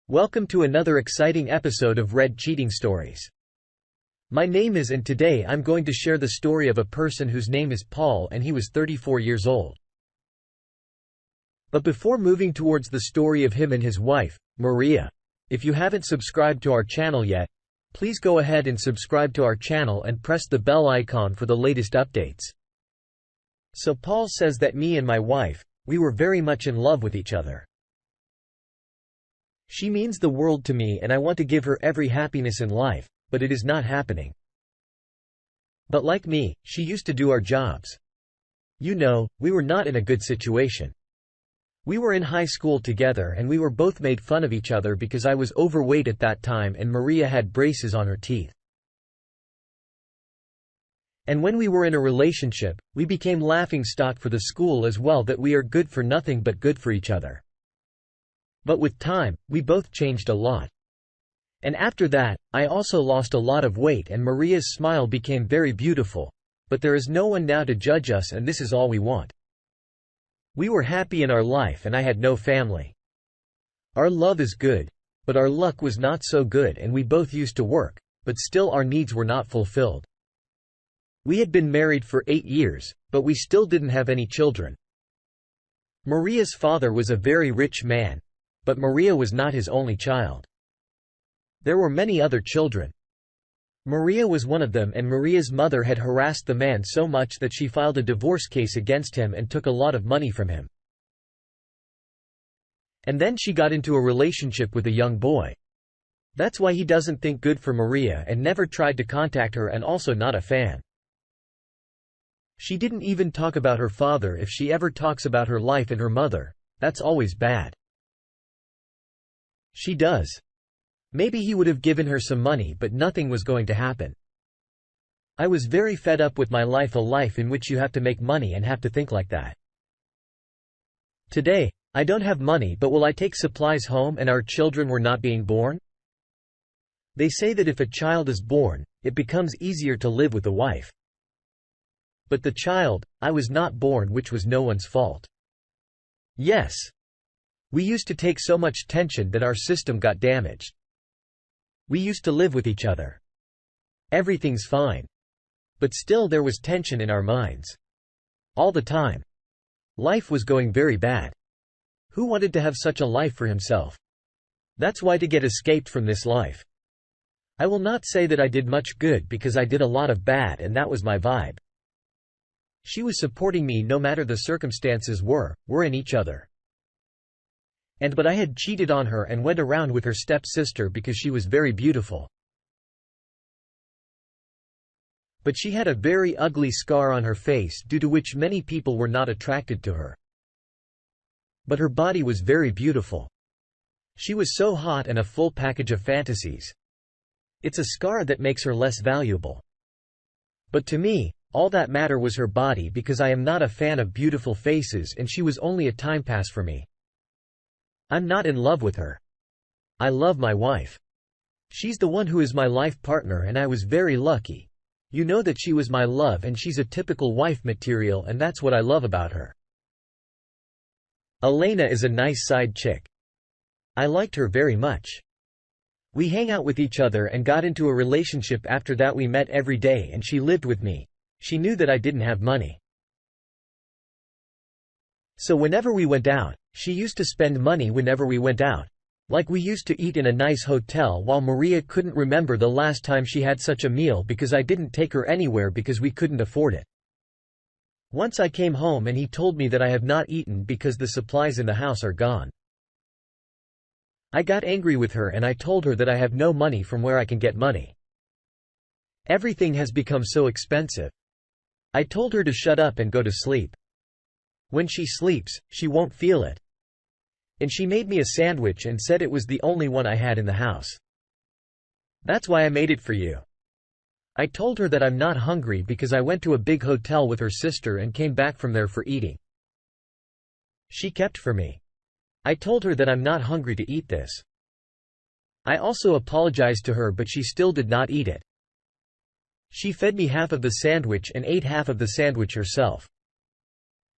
Welcome to another exciting episode of Red Cheating Stories. My name is and today I'm going to share the story of a person whose name is Paul and he was 34 years old. But before moving towards the story of him and his wife, Maria, if you haven't subscribed to our channel yet, please go ahead and subscribe to our channel and press the bell icon for the latest updates. So Paul says that me and my wife, we were very much in love with each other. She means the world to me and I want to give her every happiness in life, but it is not happening. But like me, she used to do our jobs. You know, we were not in a good situation. We were in high school together and we were both made fun of each other because I was overweight at that time and Maria had braces on her teeth. And when we were in a relationship, we became laughingstock for the school as well, that we are good for nothing but good for each other. But with time, we both changed a lot. And after that, I also lost a lot of weight and Maria's smile became very beautiful. But there is no one now to judge us and this is all we want. We were happy in our life and I had no family. Our love is good, but our luck was not so good and we both used to work, but still our needs were not fulfilled. We had been married for 8 years, but we still didn't have any children. Maria's father was a very rich man. But Maria was not his only child. There were many other children. Maria was one of them and Maria's mother had harassed the man so much that she filed a divorce case against him and took a lot of money from him. And then she got into a relationship with a young boy. That's why he doesn't think good for Maria and never tried to contact her and also not a fan. She didn't even talk about her father. If she ever talks about her life and her mother, that's always bad. She does. Maybe he would have given her some money but nothing was going to happen. I was very fed up with my life, a life in which you have to make money and have to think like that. Today, I don't have money but will I take supplies home and our children were not being born? They say that if a child is born, it becomes easier to live with a wife. But the child, I was not born, which was no one's fault. Yes. We used to take so much tension that our system got damaged. We used to live with each other. Everything's fine. But still there was tension in our minds. All the time. Life was going very bad. Who wanted to have such a life for himself? That's why to get escaped from this life. I will not say that I did much good because I did a lot of bad and that was my vibe. She was supporting me no matter the circumstances we're in each other. But I had cheated on her and went around with her stepsister because she was very beautiful. But she had a very ugly scar on her face due to which many people were not attracted to her. But her body was very beautiful. She was so hot and a full package of fantasies. It's a scar that makes her less valuable. But to me, all that mattered was her body because I am not a fan of beautiful faces and she was only a time pass for me. I'm not in love with her. I love my wife. She's the one who is my life partner and I was very lucky. You know that she was my love and she's a typical wife material and that's what I love about her. Elena is a nice side chick. I liked her very much. We hang out with each other and got into a relationship after that. We met every day and she lived with me. She knew that I didn't have money. So whenever we went out, she used to spend money whenever we went out. Like we used to eat in a nice hotel while Maria couldn't remember the last time she had such a meal because I didn't take her anywhere because we couldn't afford it. Once I came home and he told me that I have not eaten because the supplies in the house are gone. I got angry with her and I told her that I have no money from where I can get money. Everything has become so expensive. I told her to shut up and go to sleep. When she sleeps, she won't feel it. And she made me a sandwich and said it was the only one I had in the house. That's why I made it for you. I told her that I'm not hungry because I went to a big hotel with her sister and came back from there for eating. She kept for me. I told her that I'm not hungry to eat this. I also apologized to her but she still did not eat it. She fed me half of the sandwich and ate half of the sandwich herself.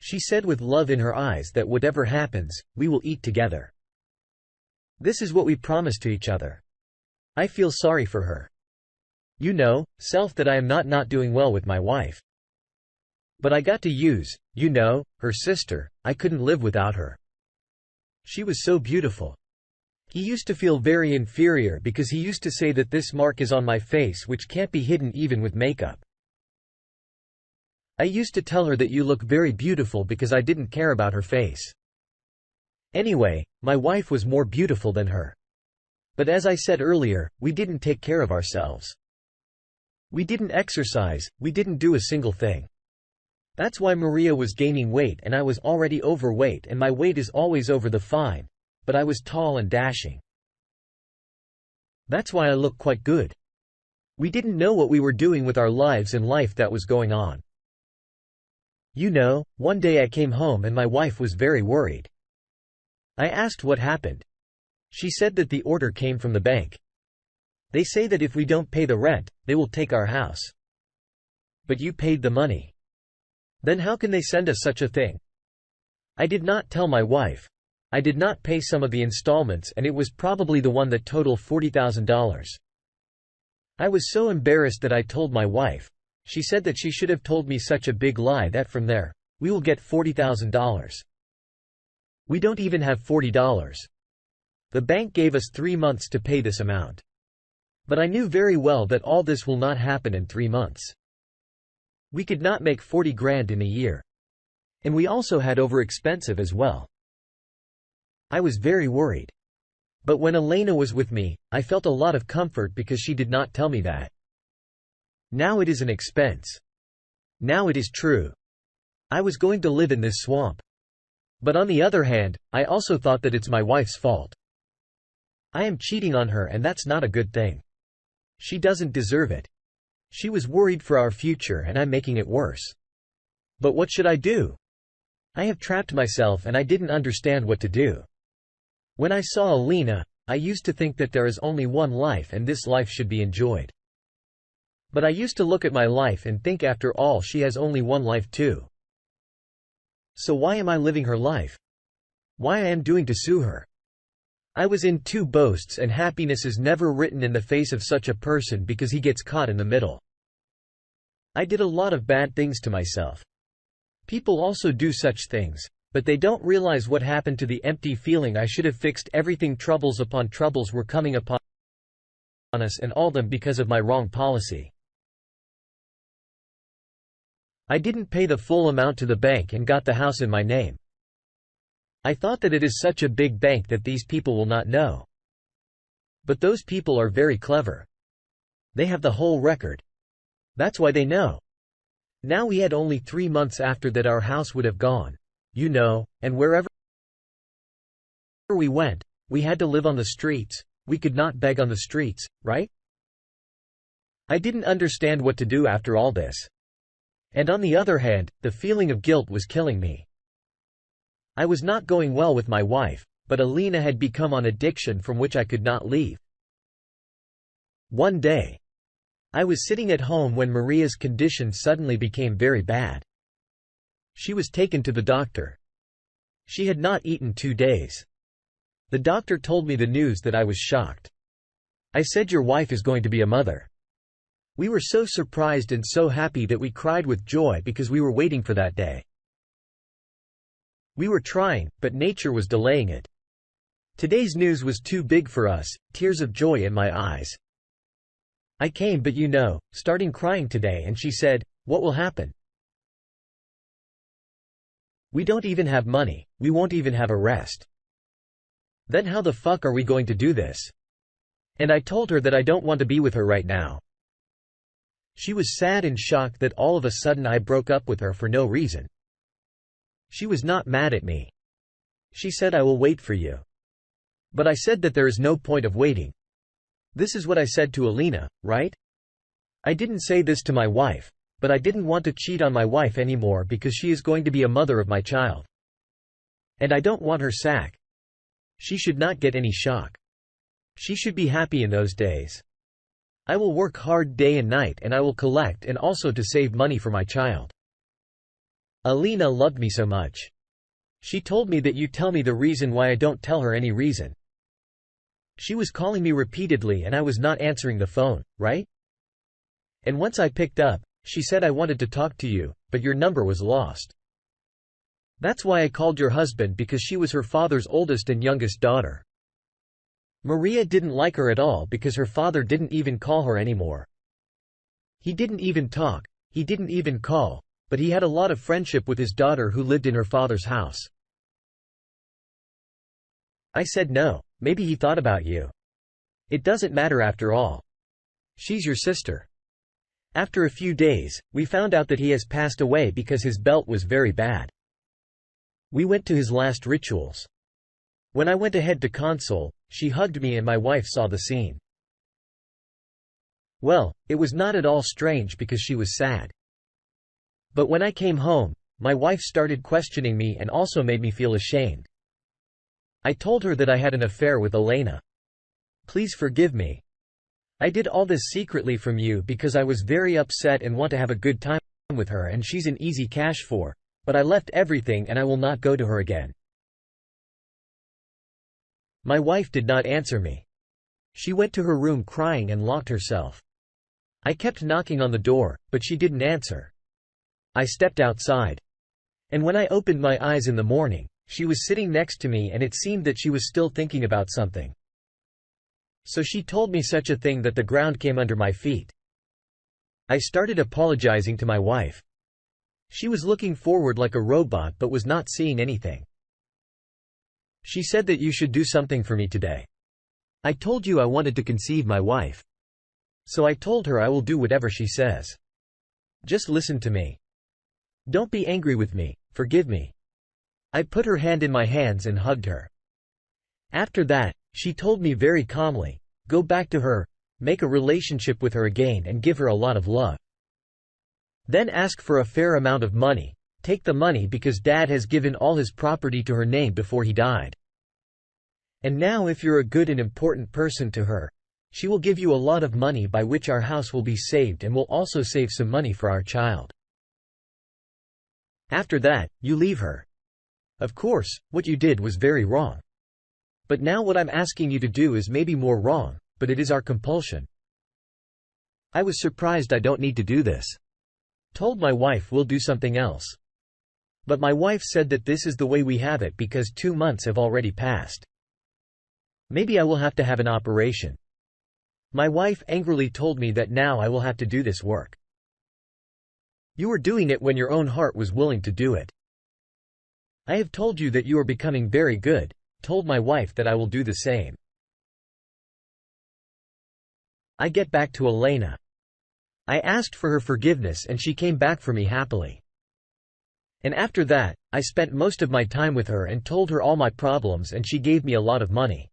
She said with love in her eyes that whatever happens, we will eat together. This is what we promised to each other. I feel sorry for her. You know, self, that I am not doing well with my wife. But I got to use, you know, her sister. I couldn't live without her. She was so beautiful. He used to feel very inferior because he used to say that this mark is on my face which can't be hidden even with makeup. I used to tell her that you look very beautiful because I didn't care about her face. Anyway, my wife was more beautiful than her. But as I said earlier, we didn't take care of ourselves. We didn't exercise, we didn't do a single thing. That's why Maria was gaining weight and I was already overweight, and my weight is always over the fine. But I was tall and dashing. That's why I look quite good. We didn't know what we were doing with our lives and life that was going on. You know, one day I came home and my wife was very worried. I asked what happened. She said that the order came from the bank. They say that if we don't pay the rent, they will take our house. But you paid the money. Then how can they send us such a thing? I did not tell my wife. I did not pay some of the installments, and it was probably the one that totaled $40,000. I was so embarrassed that I told my wife. She said that she should have told me such a big lie that from there, we will get $40,000. We don't even have $40. The bank gave us 3 months to pay this amount. But I knew very well that all this will not happen in 3 months. We could not make 40 grand in a year. And we also had over-expensive as well. I was very worried. But when Elena was with me, I felt a lot of comfort because she did not tell me that. Now it is an expense. Now it is true. I was going to live in this swamp. But on the other hand, I also thought that it's my wife's fault. I am cheating on her, and that's not a good thing. She doesn't deserve it. She was worried for our future and I'm making it worse. But what should I do? I have trapped myself and I didn't understand what to do. When I saw Alina, I used to think that there is only one life and this life should be enjoyed. But I used to look at my life and think, after all, she has only one life too. So why am I living her life? Why I am doing to sue her? I was in two boasts, and happiness is never written in the face of such a person because he gets caught in the middle. I did a lot of bad things to myself. People also do such things. But they don't realize what happened to the empty feeling I should have fixed everything. Troubles upon troubles were coming upon us, and all them because of my wrong policy. I didn't pay the full amount to the bank and got the house in my name. I thought that it is such a big bank that these people will not know. But those people are very clever. They have the whole record. That's why they know. Now we had only 3 months after that our house would have gone. You know, and wherever we went, we had to live on the streets. We could not beg on the streets, right? I didn't understand what to do after all this. And on the other hand, the feeling of guilt was killing me. I was not going well with my wife, but Alina had become an addiction from which I could not leave. One day, I was sitting at home when Maria's condition suddenly became very bad. She was taken to the doctor. She had not eaten 2 days. The doctor told me the news that I was shocked. I said, "Your wife is going to be a mother." We were so surprised and so happy that we cried with joy because we were waiting for that day. We were trying, but nature was delaying it. Today's news was too big for us, tears of joy in my eyes. I came, but you know, starting crying today, and she said, "What will happen? We don't even have money, we won't even have a rest. Then how the fuck are we going to do this?" And I told her that I don't want to be with her right now. She was sad and shocked that all of a sudden I broke up with her for no reason. She was not mad at me. She said, "I will wait for you." But I said that there is no point of waiting. This is what I said to Alina, right? I didn't say this to my wife. But I didn't want to cheat on my wife anymore because she is going to be a mother of my child. And I don't want her sack. She should not get any shock. She should be happy in those days. I will work hard day and night, and I will collect and also to save money for my child. Alina loved me so much. She told me that you tell me the reason why I don't tell her any reason. She was calling me repeatedly and I was not answering the phone, right? And once I picked up, she said I wanted to talk to you, but your number was lost. That's why I called your husband because she was her father's oldest and youngest daughter. Maria didn't like her at all because her father didn't even call her anymore. He didn't even talk, he didn't even call, but he had a lot of friendship with his daughter who lived in her father's house. I said no, maybe he thought about you. It doesn't matter after all. She's your sister. After a few days, we found out that he has passed away because his belt was very bad. We went to his last rituals. When I went ahead to console, she hugged me and my wife saw the scene. Well, it was not at all strange because she was sad. But when I came home, my wife started questioning me and also made me feel ashamed. I told her that I had an affair with Elena. Please forgive me. I did all this secretly from you because I was very upset and want to have a good time with her and she's an easy cash for, but I left everything and I will not go to her again. My wife did not answer me. She went to her room crying and locked herself. I kept knocking on the door, but she didn't answer. I stepped outside. And when I opened my eyes in the morning, she was sitting next to me and it seemed that she was still thinking about something. So she told me such a thing that the ground came under my feet. I started apologizing to my wife. She was looking forward like a robot but was not seeing anything. She said that you should do something for me today. I told you I wanted to conceive my wife. So I told her I will do whatever she says. Just listen to me. Don't be angry with me, forgive me. I put her hand in my hands and hugged her. After that, she told me very calmly, go back to her, make a relationship with her again and give her a lot of love. Then ask for a fair amount of money, take the money because Dad has given all his property to her name before he died. And now if you're a good and important person to her, she will give you a lot of money by which our house will be saved and will also save some money for our child. After that, you leave her. Of course, what you did was very wrong. But now what I'm asking you to do is maybe more wrong, but it is our compulsion. I was surprised I don't need to do this. Told my wife we'll do something else. But my wife said that this is the way we have it because 2 months have already passed. Maybe I will have to have an operation. My wife angrily told me that now I will have to do this work. You were doing it when your own heart was willing to do it. I have told you that you are becoming very good, told my wife that I will do the same. I get back to Elena. I asked for her forgiveness and she came back for me happily. And after that, I spent most of my time with her and told her all my problems and she gave me a lot of money.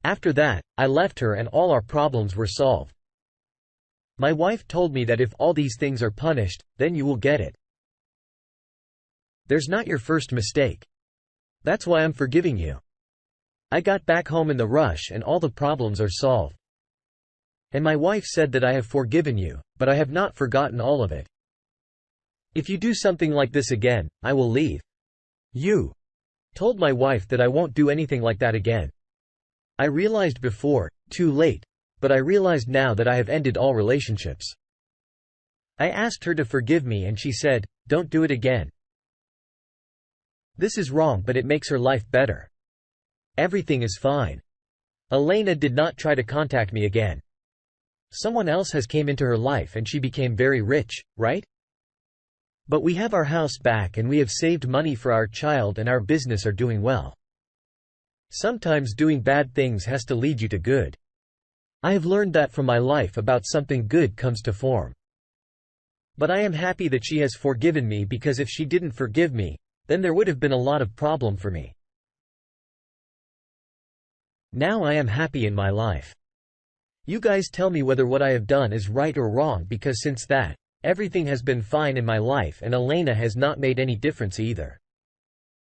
After that, I left her and all our problems were solved. My wife told me that if all these things are punished, then you will get it. There's not your first mistake. That's why I'm forgiving you. I got back home in the rush and all the problems are solved. And my wife said that I have forgiven you, but I have not forgotten all of it. If you do something like this again, I will leave. You. Told my wife that I won't do anything like that again. I realized before, too late, but I realized now that I have ended all relationships. I asked her to forgive me and she said, don't do it again. This is wrong but it makes her life better. Everything is fine. Elena did not try to contact me again. Someone else has came into her life and she became very rich, right? But we have our house back and we have saved money for our child and our business are doing well. Sometimes doing bad things has to lead you to good. I have learned that from my life about something good comes to form. But I am happy that she has forgiven me because if she didn't forgive me, then there would have been a lot of problem for me. Now I am happy in my life. You guys tell me whether what I have done is right or wrong because since that, everything has been fine in my life and Elena has not made any difference either.